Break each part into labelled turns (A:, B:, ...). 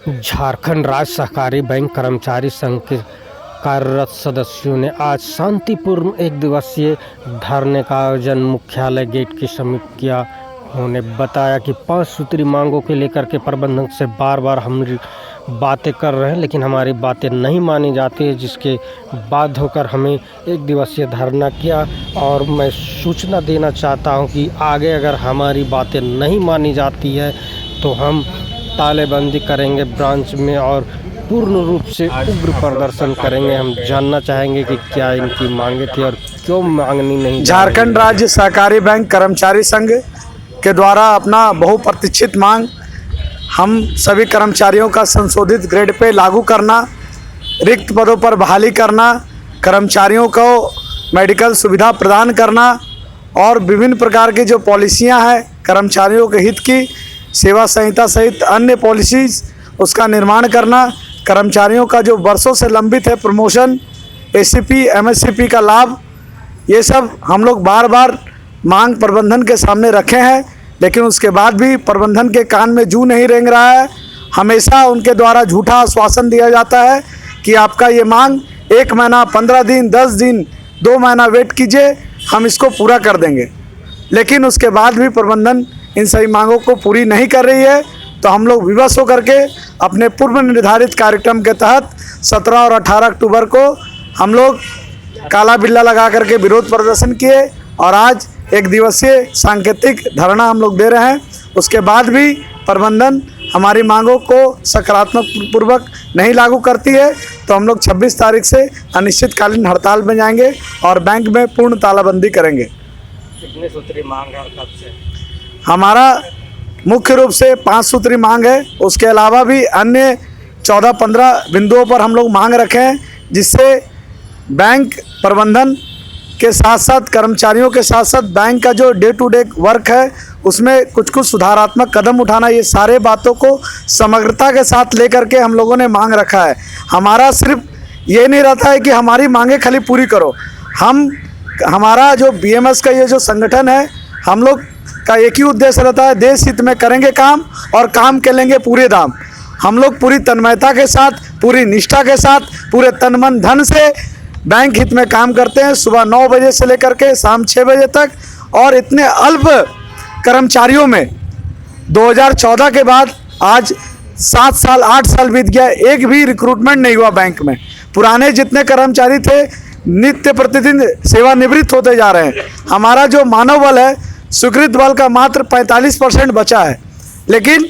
A: झारखंड राज्य सहकारी बैंक कर्मचारी संघ के कार्यरत सदस्यों ने आज शांतिपूर्ण एक दिवसीय धरने का आयोजन मुख्यालय गेट के समीप किया। उन्होंने बताया कि 5 सूत्री मांगों के लेकर के प्रबंधन से बार बार हम बातें कर रहे हैं, लेकिन हमारी बातें नहीं मानी जाती है, जिसके बाद होकर हमें एक दिवसीय धरना किया। और मैं सूचना देना चाहता हूं कि आगे अगर हमारी बातें नहीं मानी जाती है तो हम तालेबंदी करेंगे ब्रांच में और पूर्ण रूप से उग्र प्रदर्शन करेंगे। हम जानना चाहेंगे कि क्या इनकी मांगे थी और क्यों मांगनी नहीं।
B: झारखंड राज्य सहकारी बैंक कर्मचारी संघ के द्वारा अपना बहुप्रतीक्षित मांग हम सभी कर्मचारियों का संशोधित ग्रेड पे लागू करना, रिक्त पदों पर बहाली करना, कर्मचारियों को मेडिकल सुविधा प्रदान करना और विभिन्न प्रकार की जो पॉलिसियां हैं कर्मचारियों के हित की, सेवा संहिता सहित अन्य पॉलिसीज़ उसका निर्माण करना, कर्मचारियों का जो वर्षों से लंबित है प्रमोशन, एसीपी, एमएससीपी का लाभ, ये सब हम लोग बार बार मांग प्रबंधन के सामने रखे हैं, लेकिन उसके बाद भी प्रबंधन के कान में जू नहीं रेंग रहा है। हमेशा उनके द्वारा झूठा आश्वासन दिया जाता है कि आपका ये मांग 1 महीना, 15 दिन, 10 दिन, 2 महीना वेट कीजिए, हम इसको पूरा कर देंगे। लेकिन उसके बाद भी प्रबंधन इन सभी मांगों को पूरी नहीं कर रही है। तो हम लोग विवश होकर के अपने पूर्व निर्धारित कार्यक्रम के तहत 17 और 18 अक्टूबर को हम लोग काला बिल्ला लगा करके विरोध प्रदर्शन किए और आज एक दिवसीय सांकेतिक धरना हम लोग दे रहे हैं। उसके बाद भी प्रबंधन हमारी मांगों को सकारात्मक पूर्वक नहीं लागू करती है तो हम लोग 26 तारीख से अनिश्चितकालीन हड़ताल में जाएंगे और बैंक में पूर्ण तालाबंदी करेंगे।
A: कितने सूत्री मांग है और कब से?
B: हमारा मुख्य रूप से 5 सूत्री मांग है। उसके अलावा भी अन्य 14-15 बिंदुओं पर हम लोग मांग रखे हैं, जिससे बैंक प्रबंधन के साथ साथ कर्मचारियों के साथ साथ बैंक का जो डे टू डे वर्क है उसमें कुछ सुधारात्मक कदम उठाना, ये सारे बातों को समग्रता के साथ लेकर के हम लोगों ने मांग रखा है। हमारा सिर्फ ये नहीं रहता है कि हमारी मांगे खाली पूरी करो। हमारा जो बीएमएस का ये जो संगठन है, हम लोग का एक ही उद्देश्य रहता है, देश हित में करेंगे काम और काम के लेंगे पूरे दाम। हम लोग पूरी तन्मयता के साथ, पूरी निष्ठा के साथ, पूरे तन मन धन से बैंक हित में काम करते हैं, सुबह 9 बजे से लेकर के शाम 6 बजे तक। और इतने अल्प कर्मचारियों में 2014 के बाद आज 7 साल 8 साल बीत गया, एक भी रिक्रूटमेंट नहीं हुआ बैंक में। पुराने जितने कर्मचारी थे नित्य प्रतिदिन सेवानिवृत्त होते जा रहे हैं। हमारा जो मानव बल है, स्वीकृत बल का मात्र 45% बचा है, लेकिन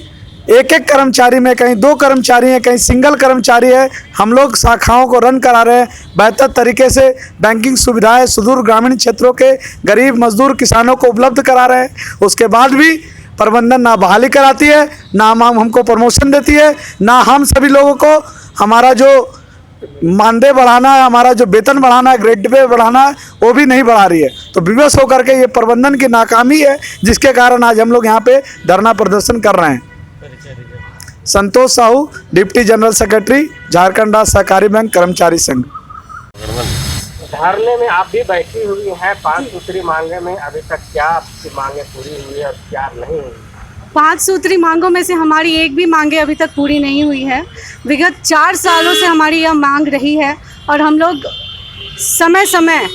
B: एक कर्मचारी में कहीं 2 कर्मचारी हैं, कहीं सिंगल कर्मचारी है। हम लोग शाखाओं को रन करा रहे हैं, बेहतर तरीके से बैंकिंग सुविधाएं सुदूर ग्रामीण क्षेत्रों के गरीब मजदूर किसानों को उपलब्ध करा रहे हैं। उसके बाद भी प्रबंधन ना बहाली कराती है, ना हमको प्रमोशन देती है, ना हम सभी लोगों को हमारा जो मानदेय बढ़ाना है, हमारा जो वेतन बढ़ाना है, ग्रेड पे बढ़ाना है, वो भी नहीं बढ़ा रही है। तो विवश होकर के ये प्रबंधन की नाकामी है, जिसके कारण आज हम लोग यहाँ पे धरना प्रदर्शन कर रहे हैं। Santosh Sahu, deputy general secretary, Jharkhand राज्य सहकारी बैंक कर्मचारी संघ।
A: धरने में आप भी बैठी हुई हैं 5 सूत्री मांगे में, अभी तक क्या आपकी मांगे पूरी हुई और क्या नहीं हुई?
C: 5 सूत्री मांगों में से हमारी एक भी मांगे अभी तक पूरी नहीं हुई है। विगत 4 सालों से हमारी यह मांग रही है और हम लोग समय समय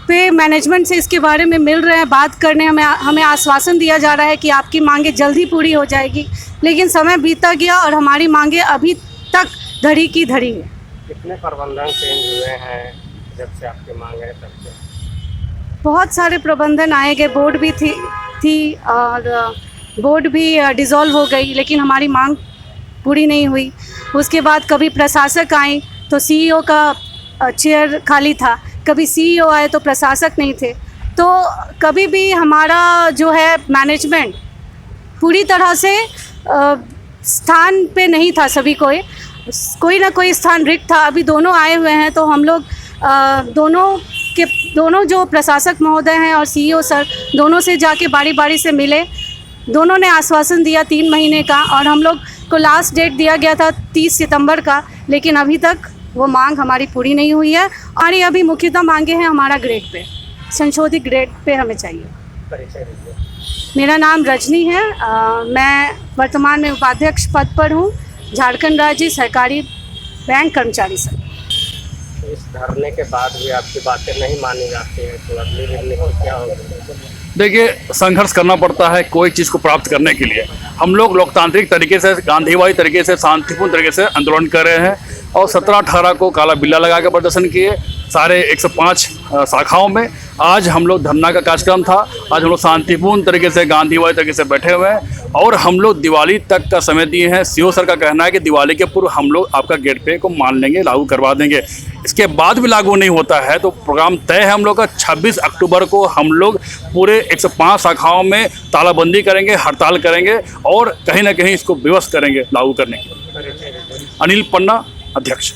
C: पे मैनेजमेंट से इसके बारे में मिल रहे हैं, बात करने हमें आश्वासन दिया जा रहा है कि आपकी मांगे जल्दी पूरी हो जाएगी, लेकिन समय बीता गया और हमारी मांगे अभी तक धरी की धरी है।
A: कितने प्रबंधन चेंज हुए हैं जब से आपकी मांग है तब से?
C: बहुत सारे प्रबंधन आए गए, बोर्ड भी थी और बोर्ड भी डिज़ोल्व हो गई, लेकिन हमारी मांग पूरी नहीं हुई। उसके बाद कभी प्रशासक आए तो सीईओ का चेयर खाली था, कभी सीईओ आए तो प्रशासक नहीं थे। तो कभी भी हमारा जो है मैनेजमेंट पूरी तरह से स्थान पे नहीं था, सभी कोई ना कोई स्थान रिक्त था। अभी दोनों आए हुए हैं तो हम लोग दोनों जो प्रशासक महोदय हैं और सीईओ सर, दोनों से जाके बारी बारी से मिले। दोनों ने आश्वासन दिया 3 महीने का और हम लोग को लास्ट डेट दिया गया था 30 सितंबर का, लेकिन अभी तक वो मांग हमारी पूरी नहीं हुई है। और ये अभी मुख्यतः मांगे हैं हमारा ग्रेड पे, संशोधित ग्रेड पे हमें चाहिए। मेरा नाम रजनी है, मैं वर्तमान में उपाध्यक्ष पद पर हूँ झारखंड राज्य सहकारी बैंक कर्मचारी संघ।
A: इस धरने के बाद भी आपकी बातें नहीं मानी जाती हैं तो अगली रणनीति क्या होगी?
D: देखिए, संघर्ष करना पड़ता है कोई चीज़ को प्राप्त करने के लिए। हम लोग लोकतांत्रिक तरीके से, गांधीवादी तरीके से, शांतिपूर्ण तरीके से आंदोलन कर रहे हैं और 17-18 को काला बिल्ला लगा के प्रदर्शन किए सारे 105 शाखाओं में। आज हम लोग धरना का कार्यक्रम था। आज हम लोग शांतिपूर्ण तरीके से, गांधीवादी तरीके से बैठे हुए हैं और हम लोग दिवाली तक का समय दिए हैं। सीओ सर का कहना है कि दिवाली के पूर्व हम लोग आपका गेट पे को मान लेंगे, लागू करवा देंगे। इसके बाद भी लागू नहीं होता है तो प्रोग्राम तय है हम लोग का। 26 अक्टूबर को हम लोग पूरे 105 शाखाओं में तालाबंदी करेंगे, हड़ताल करेंगे और कहीं ना कहीं इसको विवश करेंगे लागू करने के। अनिल पन्ना, अध्यक्ष।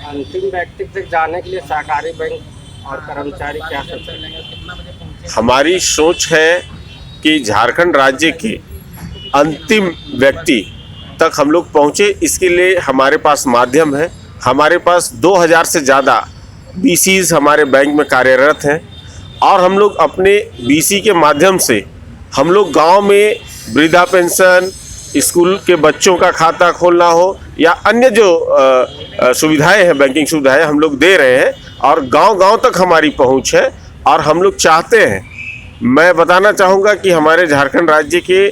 A: अंतिम व्यक्ति तक जाने के लिए सहकारी बैंक और कर्मचारी क्या सोच रहे हैं?
E: हमारी सोच है कि झारखंड राज्य के अंतिम व्यक्ति तक हम लोग पहुँचे। इसके लिए हमारे पास माध्यम है। हमारे पास 2000 से ज़्यादा बीसीज हमारे बैंक में कार्यरत हैं और हम लोग अपने बीसी के माध्यम से हम लोग गांव में वृद्धा पेंशन, स्कूल के बच्चों का खाता खोलना हो या अन्य जो सुविधाएं हैं, बैंकिंग सुविधाएं हम लोग दे रहे हैं और गांव-गांव तक हमारी पहुंच है। और हम लोग चाहते हैं, मैं बताना चाहूँगा कि हमारे झारखंड राज्य के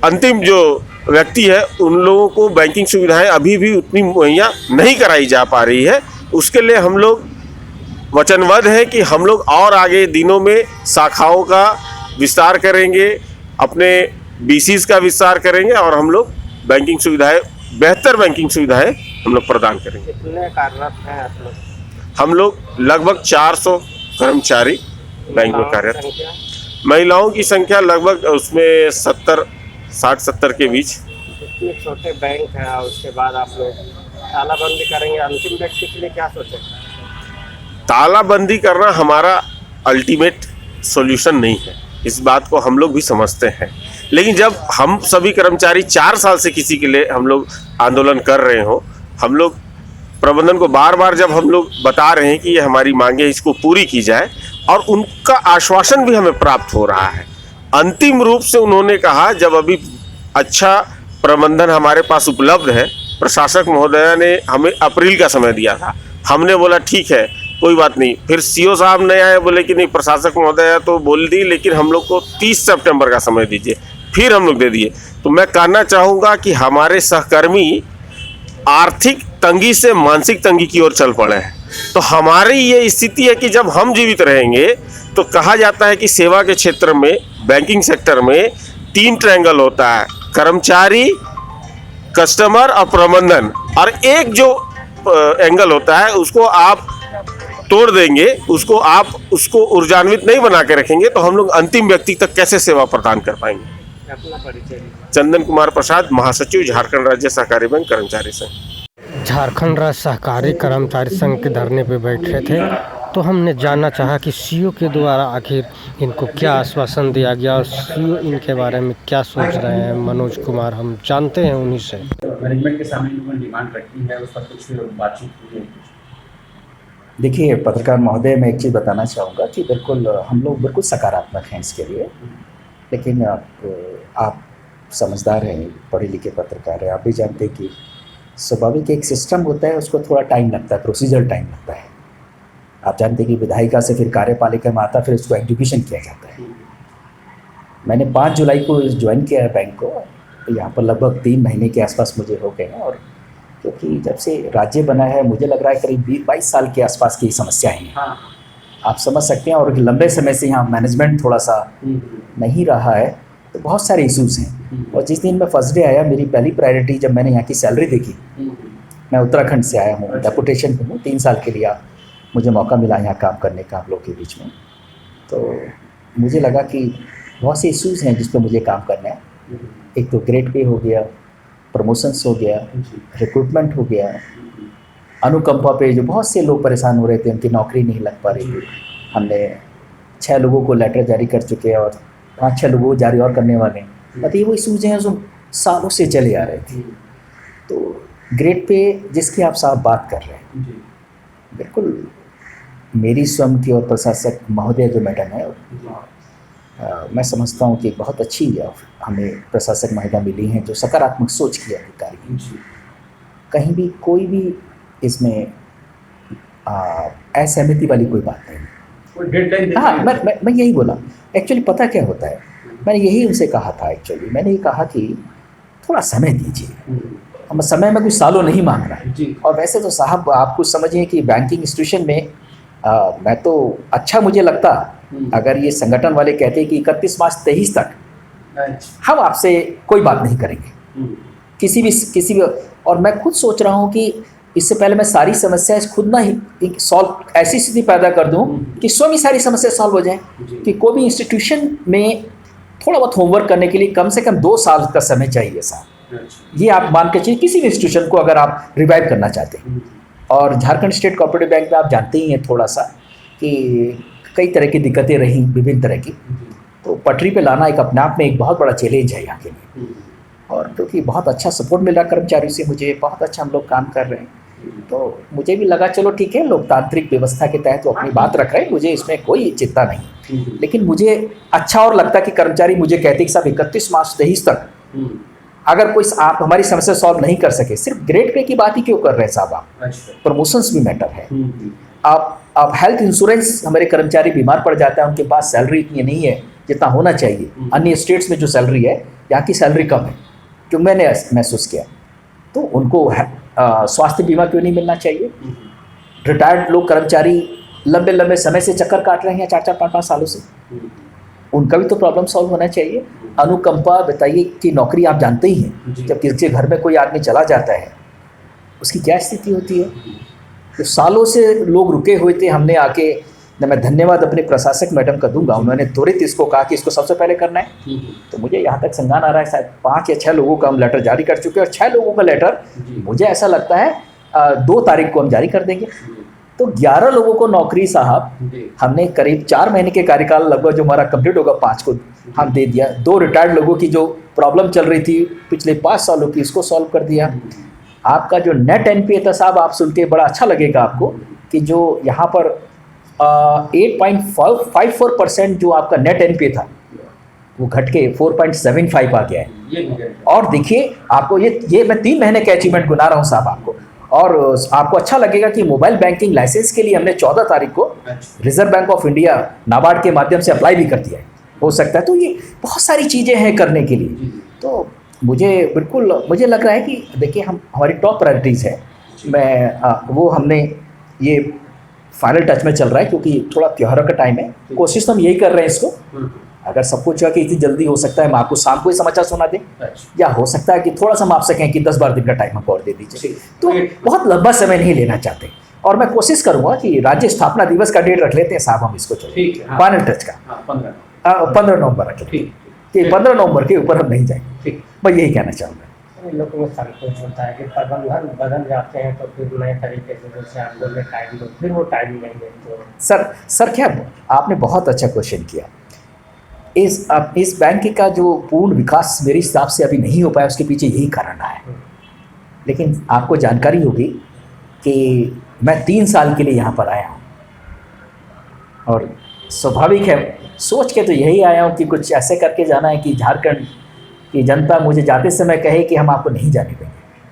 E: अंतिम जो व्यक्ति है उन लोगों को बैंकिंग सुविधाएं अभी भी उतनी मुहैया नहीं कराई जा पा रही है। उसके लिए हम लोग वचनबद्ध हैं कि हम लोग और आगे दिनों में शाखाओं का विस्तार करेंगे, अपने बीसीज का विस्तार करेंगे और हम लोग बैंकिंग सुविधाएं, बेहतर बैंकिंग सुविधाएं हम लोग प्रदान करेंगे।
A: कितने कार्यरत हैं आप लोग?
E: हम लोग लगभग 400 कर्मचारी बैंक में कार्यरत। महिलाओं की संख्या लगभग उसमें 60-70 के बीच।
A: इतने छोटे बैंक हैं और उसके बाद आप लोग तालाबंदी करेंगे, अंतिम व्यक्ति के लिए क्या सोचें?
E: तालाबंदी करना हमारा अल्टीमेट सॉल्यूशन नहीं है, इस बात को हम लोग भी समझते हैं। लेकिन जब हम सभी कर्मचारी 4 साल से किसी के लिए हम लोग आंदोलन कर रहे हो, हम लोग प्रबंधन को बार बार जब हम लोग बता रहे हैं कि ये हमारी मांगे, इसको पूरी की जाए और उनका आश्वासन भी हमें प्राप्त हो रहा है। अंतिम रूप से उन्होंने कहा, जब अभी अच्छा प्रबंधन हमारे पास उपलब्ध है, प्रशासक महोदया ने हमें अप्रैल का समय दिया था, हमने बोला ठीक है कोई बात नहीं। फिर सीओ साहब नए आए, बोले कि नहीं प्रशासक महोदया तो बोल दी लेकिन हम लोग को 30 सितंबर का समय दीजिए। फिर हम लोग दे दिए। तो मैं कहना चाहूँगा कि हमारे सहकर्मी आर्थिक तंगी से मानसिक तंगी की ओर चल पड़े हैं। तो हमारी ये स्थिति है कि जब हम जीवित रहेंगे तो कहा जाता है कि सेवा के क्षेत्र में, बैंकिंग सेक्टर में 3 ट्रायंगल होता है, कर्मचारी, कस्टमर और प्रबंधन। और एक जो एंगल होता है उसको आप तोड़ देंगे, उसको ऊर्जान्वित नहीं बना के रखेंगे तो हम लोग अंतिम व्यक्ति तक कैसे सेवा प्रदान कर पाएंगे।
A: अपना परिचय।
E: चंदन कुमार प्रसाद, महासचिव, झारखंड राज्य सहकारी बैंक कर्मचारी संघ।
A: झारखंड राज्य सहकारी कर्मचारी संघ के धरने पे बैठे थे तो हमने जानना चाहा कि सीओ के द्वारा आखिर इनको क्या आश्वासन दिया गया और सीओ इनके बारे में क्या सोच रहे हैं। मनोज कुमार, हम जानते हैं उन्हीं से।
F: मैनेजमेंट के सामने इन्होंने डिमांड रखी है, उस पर कुछ बातचीत हुई है?
G: देखिए पत्रकार महोदय, मैं एक चीज़ बताना चाहूँगा कि बिल्कुल हम लोग बिल्कुल सकारात्मक हैं इसके लिए। लेकिन आप समझदार हैं, पढ़े लिखे पत्रकार हैं, आप भी जानते हैं कि स्वाभाविक एक सिस्टम होता है, उसको थोड़ा टाइम लगता है, प्रोसीजर टाइम लगता है। आप जानते हैं कि विधायिका से फिर कार्यपालिका में आता, फिर उसको एग्जीक्यूशन किया जाता है। मैंने 5 जुलाई को ज्वाइन किया है बैंक को, यहाँ पर लगभग 3 महीने के आसपास मुझे हो गए हैं। और क्योंकि जब से राज्य बना है मुझे लग रहा है करीब 22 साल के आसपास की समस्याएं हैं।
F: हाँ।
G: आप समझ सकते हैं। और लंबे समय से यहाँ मैनेजमेंट थोड़ा सा नहीं रहा है, तो बहुत सारे इश्यूज़ हैं। और जिस दिन मैं फर्स्ट डे आया, मेरी पहली प्रायोरिटी जब मैंने यहाँ की सैलरी देखी, मैं उत्तराखंड से आया हूँ, डेपुटेशन पे हूँ, 3 साल के लिए मुझे मौका मिला यहाँ काम करने का आप लोग के बीच में। तो मुझे लगा कि बहुत से इश्यूज़ हैं जिस पर मुझे काम करना है। एक तो ग्रेड पे हो गया, प्रमोशंस हो गया, रिक्रूटमेंट हो गया, अनुकंपा पे जो बहुत से लोग परेशान हो रहे थे, उनकी नौकरी नहीं लग पा रही थी। हमने 6 लोगों को लेटर जारी कर चुके हैं और 5-6 लोगों को जारी और करने वाले हैं। मतलब ये वो इशूज़ हैं जो सालों से चले आ रहे थे। तो ग्रेड पे जिसकी आप साहब बात कर रहे हैं, बिल्कुल मेरी स्वयं की और प्रशासक महोदय जो मैडम है, मैं समझता हूँ कि बहुत अच्छी हमें प्रशासक महिला मिली हैं जो सकारात्मक सोच की अधिकारी हैं। कहीं भी कोई भी इसमें असहमति वाली कोई बात नहीं।
F: डेडलाइन
G: हाँ, मैं यही बोला। एक्चुअली पता क्या होता है, मैंने यही उनसे कहा था। एक्चुअली मैंने ये कहा कि थोड़ा समय दीजिए। हम समय में कुछ सालों नहीं मांग रहा है। और वैसे तो साहब आप कुछ समझिए कि बैंकिंग इंस्टीट्यूशन में मैं तो अच्छा मुझे लगता अगर ये संगठन वाले कहते हैं कि 31 मार्च 23 तक हम आपसे कोई बात नहीं करेंगे किसी भी। और मैं खुद सोच रहा हूँ कि इससे पहले मैं सारी समस्याएं खुद ना ही सॉल्व, ऐसी स्थिति पैदा कर दूँ कि स्वयं ही सारी समस्या सॉल्व हो जाए। कि कोई भी इंस्टीट्यूशन में थोड़ा बहुत होमवर्क करने के लिए कम से कम 2 साल का समय चाहिए साहब। ये आप मान के चलिए किसी भी इंस्टीट्यूशन को अगर आप रिवाइव करना चाहते हैं। और झारखंड स्टेट कोऑपरेटिव बैंक में आप जानते ही हैं थोड़ा सा कि कई तरह की दिक्कतें रहीं, विभिन्न तरह की। तो पटरी पे लाना एक अपने आप में एक बहुत बड़ा चैलेंज है यहाँ के लिए। और क्योंकि बहुत अच्छा सपोर्ट मिल रहा कर्मचारियों से, मुझे बहुत अच्छा हम लोग काम कर रहे हैं। तो मुझे भी लगा चलो ठीक है, लोकतांत्रिक व्यवस्था के तहत वो अपनी बात रख रहे हैं, मुझे इसमें कोई चिंता नहीं। लेकिन मुझे अच्छा और लगता कि कर्मचारी मुझे कहते कि साहब 31 मार्च 23 तक अगर कोई आप हमारी समस्या सॉल्व नहीं कर सके, सिर्फ ग्रेड पे की बात ही क्यों कर रहे हैं साहब आप? प्रमोशंस भी मैटर है। आप हेल्थ इंश्योरेंस, हमारे कर्मचारी बीमार पड़ जाता है, उनके पास सैलरी इतनी नहीं है जितना होना चाहिए। अन्य स्टेट्स में जो सैलरी है, यहाँ की सैलरी कम है, जो मैंने महसूस किया। तो उनको स्वास्थ्य बीमा क्यों नहीं मिलना चाहिए? रिटायर्ड लोग कर्मचारी लंबे लंबे समय से चक्कर काट रहे हैं 4-4, 5-5 सालों से, उनका भी तो प्रॉब्लम सॉल्व होना चाहिए। अनुकंपा बताइए कि नौकरी आप जानते ही हैं, जब किसी घर में कोई आदमी चला जाता है उसकी क्या स्थिति होती है। तो सालों से लोग रुके हुए थे, हमने आके, मैं धन्यवाद अपने प्रशासक मैडम का दूंगा, उन्होंने त्वरित इसको कहा कि इसको सबसे पहले करना है। तो मुझे यहाँ तक संज्ञान आ रहा है शायद 5 या 6 लोगों का हम लेटर जारी कर चुके हैं। और 6 लोगों का लेटर मुझे ऐसा लगता है 2 तारीख को हम जारी कर देंगे। तो 11 लोगों को नौकरी साहब हमने करीब 4 महीने के कार्यकाल लगभग जो हमारा कंप्लीट होगा 5 को हम दे दिया। 2 रिटायर्ड लोगों की जो प्रॉब्लम चल रही थी पिछले 5 सालों की, इसको सॉल्व कर दिया। आपका जो नेट एनपीए था साहब, आप सुन के बड़ा अच्छा लगेगा आपको कि जो यहाँ पर 8.54% जो आपका नेट एनपीए था वो घट के 4.75 आ गया है। और देखिए आपको ये मैं 3 महीने के अचीवमेंट गुना रहा हूँ साहब आपको। और आपको अच्छा लगेगा कि मोबाइल बैंकिंग लाइसेंस के लिए हमने 14 तारीख को reserve bank of India NABARD के माध्यम से अप्लाई भी कर दिया है, हो सकता है। तो ये बहुत सारी चीज़ें हैं करने के लिए। तो मुझे लग रहा है कि देखिए हम हमारी टॉप प्रायोरिटीज़ है। वो हमने ये फाइनल टच में चल रहा है क्योंकि थोड़ा त्योहारों का टाइम है। कोशिश तो हम यही कर रहे हैं इसको, अगर सब कुछ कि इतनी जल्दी हो सकता है हम आपको शाम को ही समाचार सुना दें, या हो सकता है कि थोड़ा सा हम आपसे कहें कि 10-12 दिन का टाइम हमको और दे दीजिए। तो बहुत लंबा समय नहीं लेना चाहते। और मैं कोशिश करूंगा कि राज्य स्थापना दिवस का डेट रख लेते हैं साहब हम इसको, चलो फाइनल टच का 15 नवंबर रखें कि 15 नवंबर के ऊपर हम नहीं जाएंगे। मैं यही कहना चाहूँगा।
H: लोगों में संकोच होता है कि प्रबंधन बदल जाते हैं तो फिर नए तरीके से जैसे आप बोल रहे टाइम दो, फिर वो टाइम नहीं देते।
G: सर क्या आपने बहुत अच्छा क्वेश्चन किया। इस बैंक का जो पूर्ण विकास मेरे हिसाब से अभी नहीं हो पाया, उसके पीछे यही कारण है। लेकिन आपको जानकारी होगी कि मैं 3 साल के लिए यहाँ पर आया हूँ और स्वाभाविक है सोच के तो यही आया हूँ कि कुछ ऐसे करके जाना है कि झारखंड की जनता मुझे जाते समय कहे कि हम आपको नहीं जाने देंगे।